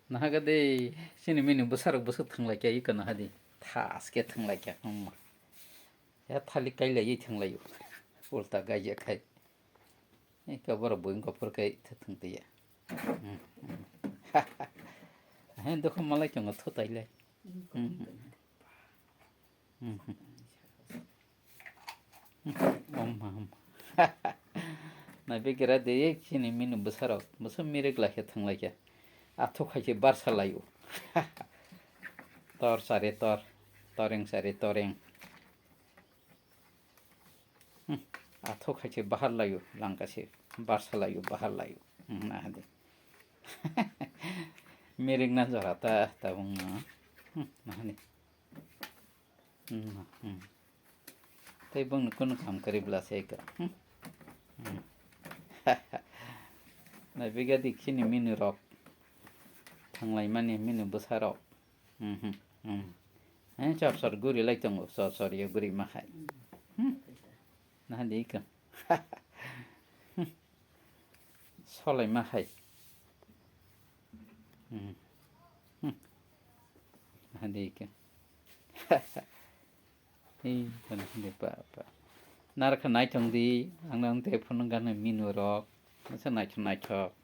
나하가데 신이 minu bwsarok bwsuk thanglaikya ika nahadi thaske thanglaikya hama ya thali kaila yi thanglayo ulta gaija khai ika bora boing kopor kai thangtiya hen dokho malai chonga thotailai om na bekira de chini minu bwsarok bwsam mirek lakhe thanglaikya athok khaise barsa layo tor sare tor toreng sare toreng athok khaise bahar layo langkase barsa layo bahar layo nahadi mirek na jorata tabung nahani tai bang kun kam karibla seika na bega dikhini minu rok thanglai mani minu bwsarok chop sor guri lai tongo sor ye guri mahai na dika solai mahai na dika kan de pa nar khanai tong di ang nang te phun gan minu rok sa nai chok